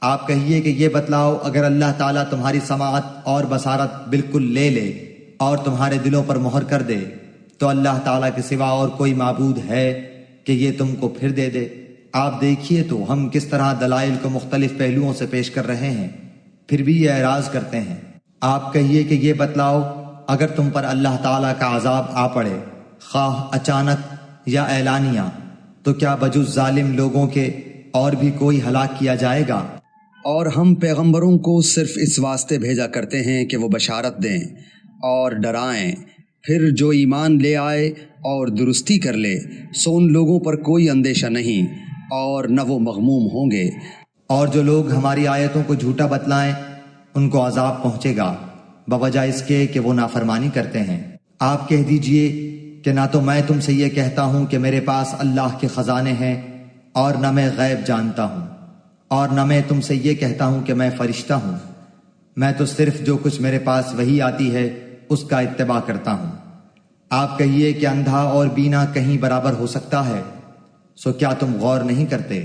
آپ کہیے کہ یہ بتلاؤ، اگر اللہ تعالیٰ تمہاری سماعت اور بصارت بالکل لے لے اور تمہارے دلوں پر مہر کر دے تو اللہ تعالیٰ کے سوا اور کوئی معبود ہے کہ یہ تم کو پھر دے دے؟ آپ دیکھیے تو ہم کس طرح دلائل کو مختلف پہلوؤں سے پیش کر رہے ہیں، پھر بھی یہ اعراض کرتے ہیں۔ آپ کہیے کہ یہ بتلاؤ، اگر تم پر اللہ تعالیٰ کا عذاب آ پڑے، خواہ اچانک یا اعلانیہ، تو کیا بجز ظالم لوگوں کے اور بھی کوئی ہلاک کیا جائے گا؟ اور ہم پیغمبروں کو صرف اس واسطے بھیجا کرتے ہیں کہ وہ بشارت دیں اور ڈرائیں، پھر جو ایمان لے آئے اور درستی کر لے سو ان لوگوں پر کوئی اندیشہ نہیں اور نہ وہ مغموم ہوں گے۔ اور جو لوگ ہماری آیتوں کو جھوٹا بتلائیں ان کو عذاب پہنچے گا بوجہ اس کے کہ وہ نافرمانی کرتے ہیں۔ آپ کہہ دیجئے کہ نہ تو میں تم سے یہ کہتا ہوں کہ میرے پاس اللہ کے خزانے ہیں اور نہ میں غیب جانتا ہوں، اور نہ میں تم سے یہ کہتا ہوں کہ میں فرشتہ ہوں۔ میں تو صرف جو کچھ میرے پاس وحی آتی ہے اس کا اتباع کرتا ہوں۔ آپ کہیے کہ اندھا اور بینا کہیں برابر ہو سکتا ہے؟ سو کیا تم غور نہیں کرتے؟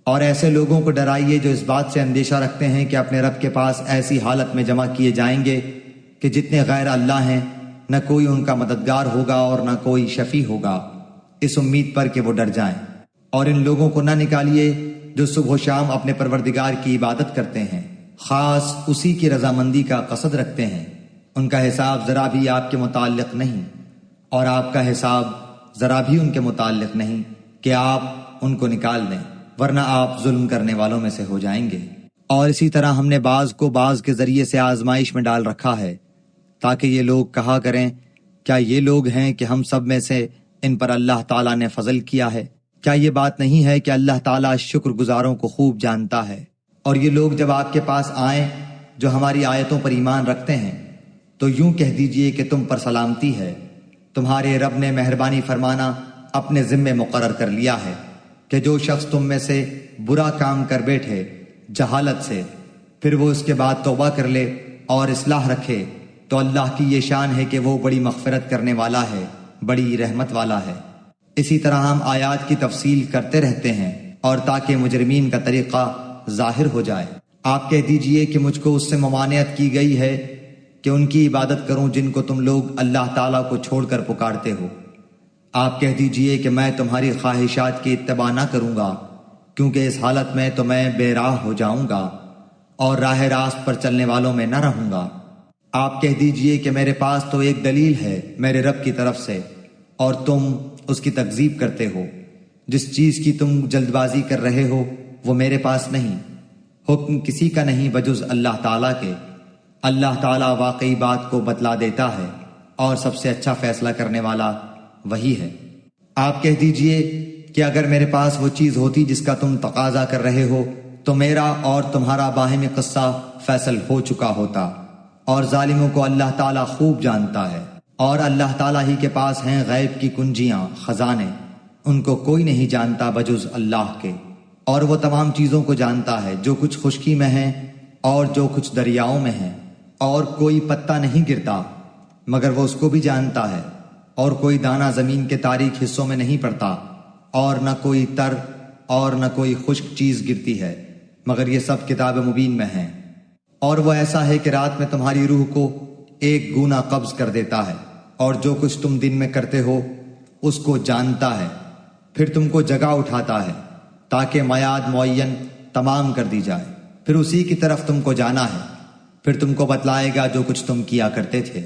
اور ایسے لوگوں کو ڈرائیے جو اس بات سے اندیشہ رکھتے ہیں کہ اپنے رب کے پاس ایسی حالت میں جمع کیے جائیں گے کہ جتنے غیر اللہ ہیں نہ کوئی ان کا مددگار ہوگا اور نہ کوئی شفیع ہوگا، اس امید پر کہ وہ ڈر جائیں۔ اور ان لوگوں کو نہ نکالیے جو صبح و شام اپنے پروردگار کی عبادت کرتے ہیں، خاص اسی کی رضامندی کا قصد رکھتے ہیں۔ ان کا حساب ذرا بھی آپ کے متعلق نہیں، اور آپ کا حساب ذرا بھی ان کے متعلق نہیں کہ آپ ان کو نکال دیں، ورنہ آپ ظلم کرنے والوں میں سے ہو جائیں گے۔ اور اسی طرح ہم نے بعض کو بعض کے ذریعے سے آزمائش میں ڈال رکھا ہے، تاکہ یہ لوگ کہا کریں کیا یہ لوگ ہیں کہ ہم سب میں سے ان پر اللہ تعالیٰ نے فضل کیا ہے؟ کیا یہ بات نہیں ہے کہ اللہ تعالیٰ شکر گزاروں کو خوب جانتا ہے؟ اور یہ لوگ جب آپ کے پاس آئیں جو ہماری آیتوں پر ایمان رکھتے ہیں تو یوں کہہ دیجئے کہ تم پر سلامتی ہے، تمہارے رب نے مہربانی فرمانا اپنے ذمے مقرر کر لیا ہے کہ جو شخص تم میں سے برا کام کر بیٹھے جہالت سے، پھر وہ اس کے بعد توبہ کر لے اور اصلاح رکھے تو اللہ کی یہ شان ہے کہ وہ بڑی مغفرت کرنے والا ہے، بڑی رحمت والا ہے۔ اسی طرح ہم آیات کی تفصیل کرتے رہتے ہیں اور تاکہ مجرمین کا طریقہ ظاہر ہو جائے۔ آپ کہہ دیجئے کہ مجھ کو اس سے ممانعت کی گئی ہے کہ ان کی عبادت کروں جن کو تم لوگ اللہ تعالیٰ کو چھوڑ کر پکارتے ہو۔ آپ کہہ دیجئے کہ میں تمہاری خواہشات کی اتباع نہ کروں گا، کیونکہ اس حالت میں تو میں بے راہ ہو جاؤں گا اور راہ راست پر چلنے والوں میں نہ رہوں گا۔ آپ کہہ دیجئے کہ میرے پاس تو ایک دلیل ہے میرے رب کی طرف سے اور تم اس کی تکذیب کرتے ہو۔ جس چیز کی تم جلد بازی کر رہے ہو وہ میرے پاس نہیں، حکم کسی کا نہیں بجز اللہ تعالیٰ کے۔ اللہ تعالیٰ واقعی بات کو بتلا دیتا ہے اور سب سے اچھا فیصلہ کرنے والا وہی ہے۔ آپ کہہ دیجئے کہ اگر میرے پاس وہ چیز ہوتی جس کا تم تقاضا کر رہے ہو تو میرا اور تمہارا باہمی قصہ فیصل ہو چکا ہوتا، اور ظالموں کو اللہ تعالیٰ خوب جانتا ہے۔ اور اللہ تعالیٰ ہی کے پاس ہیں غیب کی کنجیاں، خزانے، ان کو کوئی نہیں جانتا بجز اللہ کے۔ اور وہ تمام چیزوں کو جانتا ہے جو کچھ خشکی میں ہیں اور جو کچھ دریاؤں میں ہیں، اور کوئی پتا نہیں گرتا مگر وہ اس کو بھی جانتا ہے، اور کوئی دانہ زمین کے تاریک حصوں میں نہیں پڑتا، اور نہ کوئی تر اور نہ کوئی خشک چیز گرتی ہے مگر یہ سب کتاب مبین میں ہیں۔ اور وہ ایسا ہے کہ رات میں تمہاری روح کو ایک گونا قبض کر دیتا ہے، اور جو کچھ تم دن میں کرتے ہو اس کو جانتا ہے، پھر تم کو جگہ اٹھاتا ہے تاکہ میعاد معین تمام کر دی جائے، پھر اسی کی طرف تم کو جانا ہے، پھر تم کو بتلائے گا جو کچھ تم کیا کرتے تھے۔